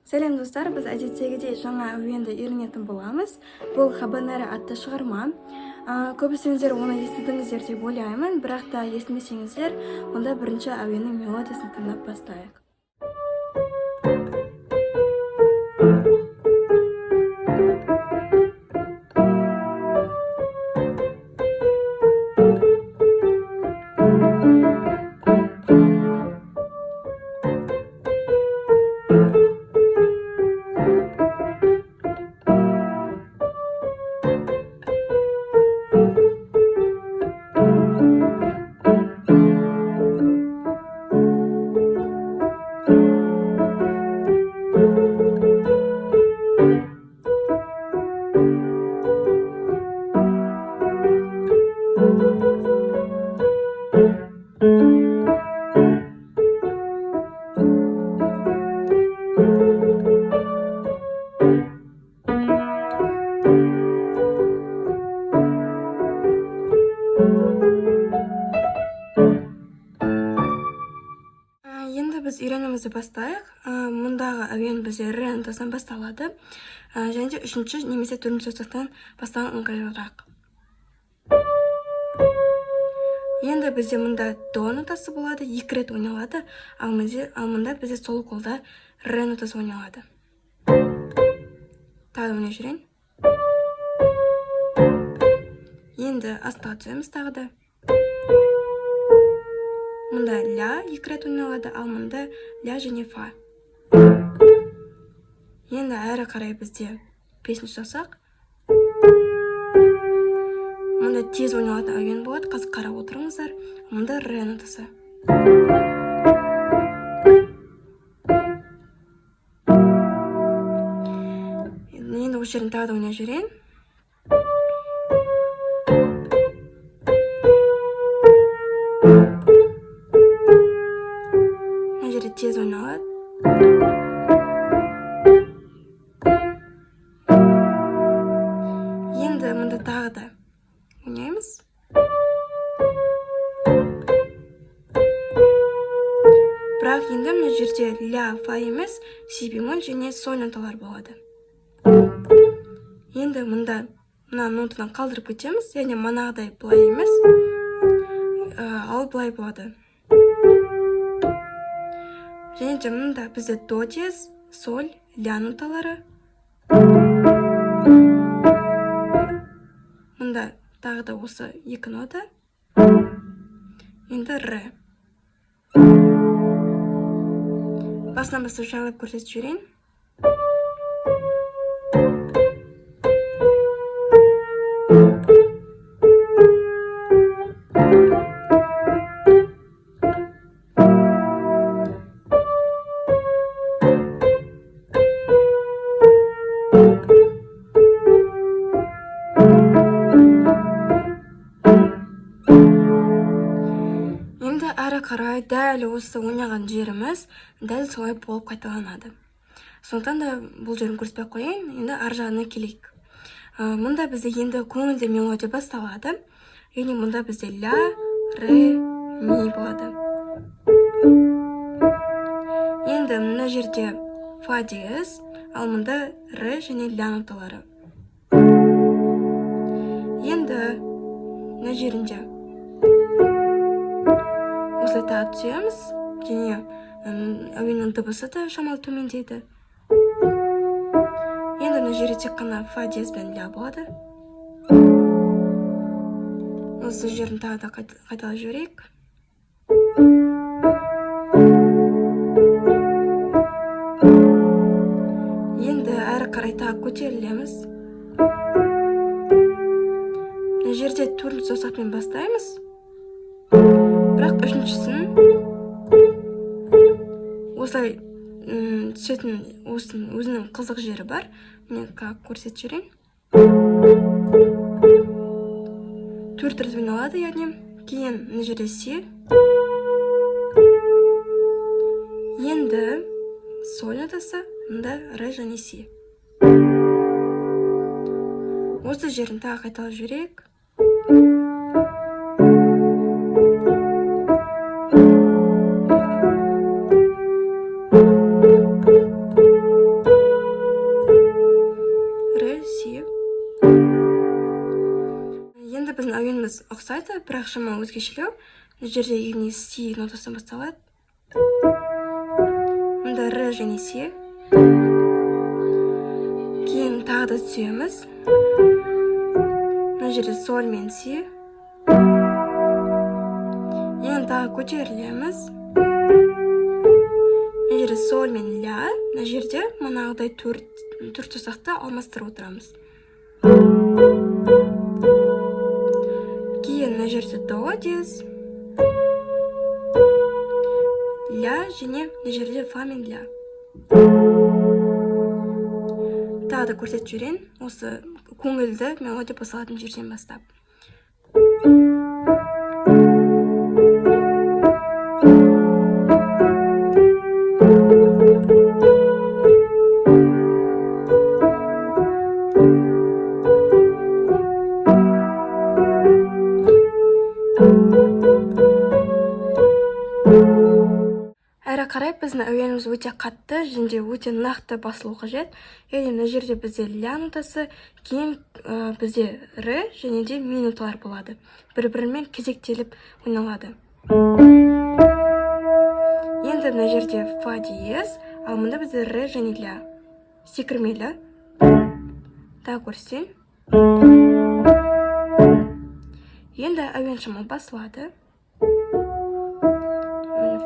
Сәлем достар, біз әдеттегідей жаңа әуенді үйренетін боламыз. Бұл Хабанара атты шығарма. Көбісіңіздер оны естідіңіздер деп ойлаймын, бірақ та естімесеңіздер, онда бірінші әуеннің мелодиясын тыңдап бастайық. Енді біз үйренімізді бастайық. Мұндағы әуен бізде р нотасынан басталады. Және де үшінші немесе төртінші созақтан басталған ыңғайлырақ. Енді бізде мұнда до нотасы болады, 2 рет ойналады, ал мұнда бізде сол қолда р нотасы ойналады. Тағы ойнай жүрейін. Енді астыға түсеміз тағы да. Мұнда ля 2 рет ойналады, ал мұнда ля және фа. Енді әрі қарай бізде 5-ші саусақ. Мұнда тез ойналатын әуен болады, қазір қарап отырыңыздар. Мұнда р нотасы. Енді осы жерін тағы да ойнай жүрейін. Мына жерде тез ойналады. Енді мұнда тағы да ойнаймыз. Бірақ енді мына жерде ля, фа емес, си бемоль және соль ноталар болады. Енді мұнда мына нотадан қалдырып кетеміз, яғни манағыдай былай емес, ал былай болады. Және де мұнда бізде до тез, соль, ля ноталары. Мұнда тағы да осы 2 нота. Енді р. Басынан бастап жайлап көрсетіп жүрейін. Енді әрі қарай дәл осы ойнаған жеріміз дәл солай болып қайталанады. Сондықтан да бұл жерін көрсетпей қояйын, енді ар жағына келейік. Мұнда бізде енді көңілді мелодия басталады. Яғни мұнда бізде ля, ре, ми болады. Енді мына жерде фа диез, ал мұнда р және ля ноталары. Енді мына жерінде осылай тағы түсеміз, және әуеннің дыбысы да шамалы төмендейді. Енді мына жерде тек қана фа диез бен ля болады. Осы жерін тағы да қайталап жіберейік. Енді әрі қарай тағы көтерілеміз. Мына жерде 4-ші саусақпен бастаймыз. Бірақ үшіншісін осылай түсетін өзінің қызық жері бар. Мен көрсетіп жүрейін. 4 рет ойналады, яғни. Кейін мына жерде си. Енді соль нотасы, мұнда р және си. Осы жерін тағы қайталап жүрейік. бәріміз ұқсайды, бірақ шама өзгешелеу. Мына жерде яғни си нотасынан басталады. Мұнда р және си. Кейін тағы да түсеміз. Мына жерде соль мен си. Енді тағы көтерілеміз. Мына жерде соль мен ля. Мына жерде манағыдай төрт саусақты алмастырып отырамыз. Кейін мына жерде до диез. Ля және мына жерде фа мен ля. Тағы да көрсетіп жіберейін. Осы көңілді мелодия басылатын жерден бастап. Әрі қарай біздің әуеніміз өте қатты және өте нақты басылу қажет. Яғни мына жерде бізде ля нотасы, кейін бізде р және де ми ноталар болады. Бір-бірімен кезектеліп ойналады. Енді мына жерде фа диез, ал мұнда бізде р және ля. Секірмелі. Тағы көрсетейін. Енді әуен шамал басылады.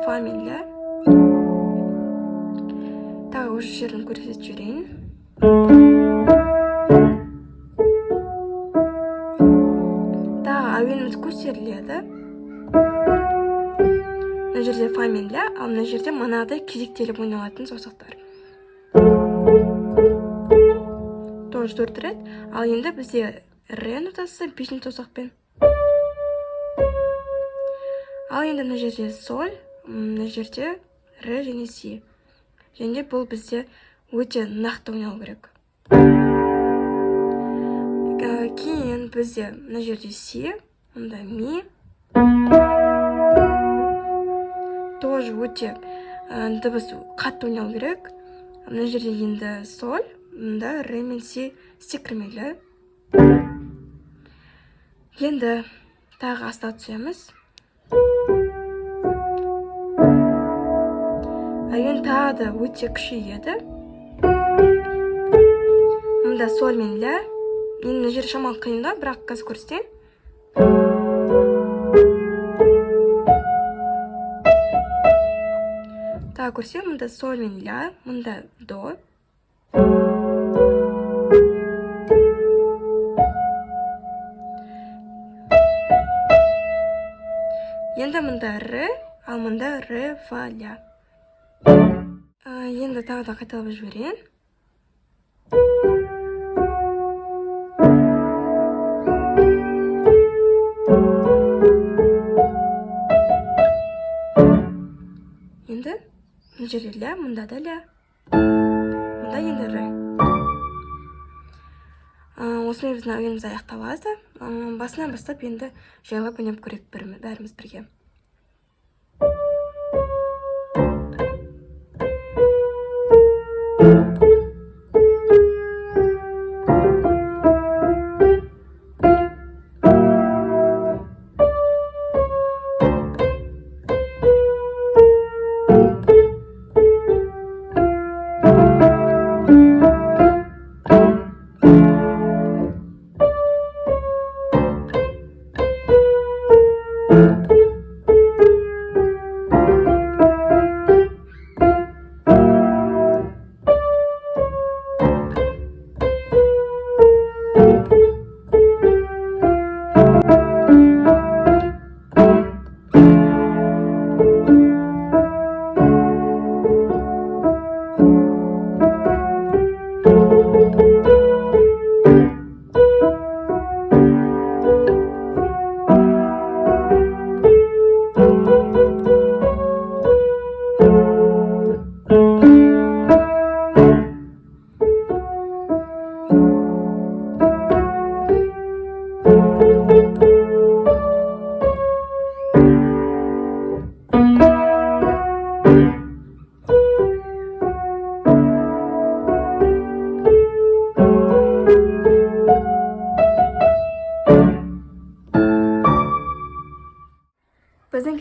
Фа мен ля. Тағы осы жерін көрсетіп жіберейін. Тағы әуеніміз көтеріледі. Мына жерде фа мен ля, ал мына жерде манағыдай кезектеліп ойналатын саусақтар. Тоже 4 рет. Ал енді бізде р нотасы 5 саусақпен. Ал енді мына жерде соль, мына жерде р және си. Және бұл бізде өте нақты ойнау керек. Кейін бізде мына жерде си, мұнда ми. Тоже өте дыбыс қатты ойнау керек. Мына жерде енді соль, мұнда р мен си секірмелі. Енді тағы аста түсеміз. Әуен тағы да өте күшейеді. Мұнда соль мен ля. Енді мына жер шамал қиында, бірақ қазір көрсетейін. Тағы көрсетейін, мұнда соль мен ля, мұнда до. Енді мұнда р, ал мұнда р, фа, ля. Енді тағы да қайталап жіберейін. Енді мына жерде ля, мұнда да ля. Мұнда енді р. Осымен біздің әуеніміз аяқталады. Басынан бастап енді жайлап ойнап көрейік бәріміз бірге.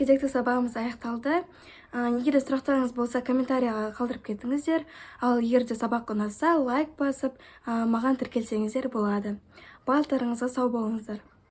кезекті сабағымыз аяқталды. Егер де сұрақтарыңыз болса, комментарияға қалдырып кетіңіздер. Ал егер де сабақ ұнаса, лайк басып, маған тіркелсеңіздер болады. Барлықтарыңызға сау болыңыздар.